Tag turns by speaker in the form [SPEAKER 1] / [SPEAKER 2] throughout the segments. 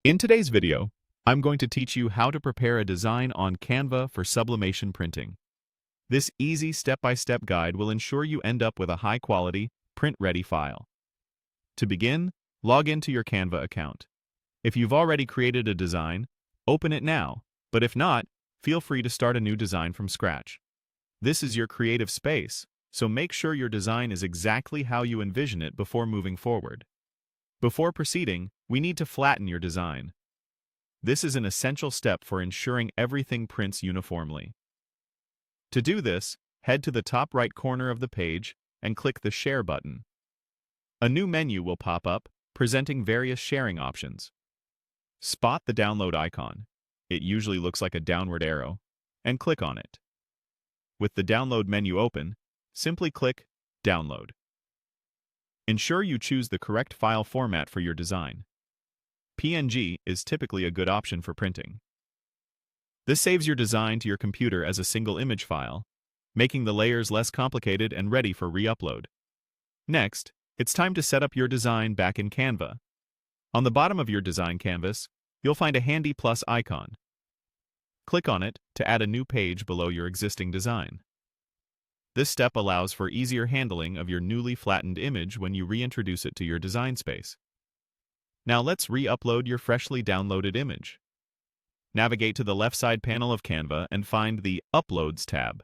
[SPEAKER 1] In today's video, I'm going to teach you how to prepare a design on Canva for sublimation printing. This easy step-by-step guide will ensure you end up with a high-quality, print-ready file. To begin, log into your Canva account. If you've already created a design, open it now, but if not, feel free to start a new design from scratch. This is your creative space, so make sure your design is exactly how you envision it before moving forward. Before proceeding, we need to flatten your design. This is an essential step for ensuring everything prints uniformly. To do this, head to the top right corner of the page and click the Share button. A new menu will pop up, presenting various sharing options. Spot the download icon. It usually looks like a downward arrow, and click on it. With the download menu open, simply click Download. Ensure you choose the correct file format for your design. PNG is typically a good option for printing. This saves your design to your computer as a single image file, making the layers less complicated and ready for re-upload. Next, it's time to set up your design back in Canva. On the bottom of your design canvas, you'll find a handy plus icon. Click on it to add a new page below your existing design. This step allows for easier handling of your newly flattened image when you reintroduce it to your design space. Now let's re-upload your freshly downloaded image. Navigate to the left side panel of Canva and find the Uploads tab.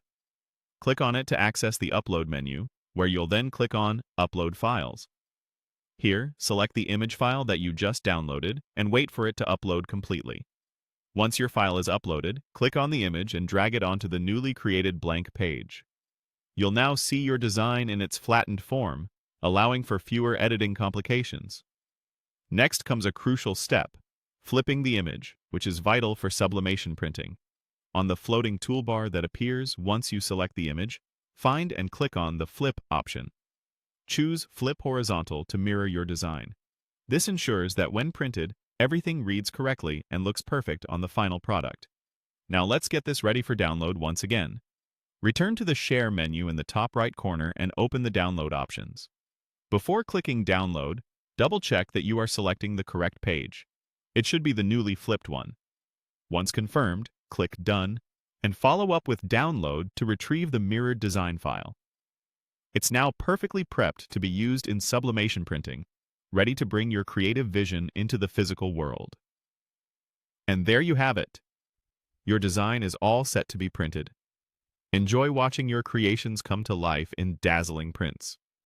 [SPEAKER 1] Click on it to access the Upload menu, where you'll then click on Upload Files. Here, select the image file that you just downloaded and wait for it to upload completely. Once your file is uploaded, click on the image and drag it onto the newly created blank page. You'll now see your design in its flattened form, allowing for fewer editing complications. Next comes a crucial step, flipping the image, which is vital for sublimation printing. On the floating toolbar that appears once you select the image, find and click on the Flip option. Choose Flip Horizontal to mirror your design. This ensures that when printed, everything reads correctly and looks perfect on the final product. Now let's get this ready for download once again. Return to the Share menu in the top right corner and open the Download options. Before clicking Download, double-check that you are selecting the correct page. It should be the newly flipped one. Once confirmed, click Done, and follow up with Download to retrieve the mirrored design file. It's now perfectly prepped to be used in sublimation printing, ready to bring your creative vision into the physical world. And there you have it. Your design is all set to be printed. Enjoy watching your creations come to life in dazzling prints.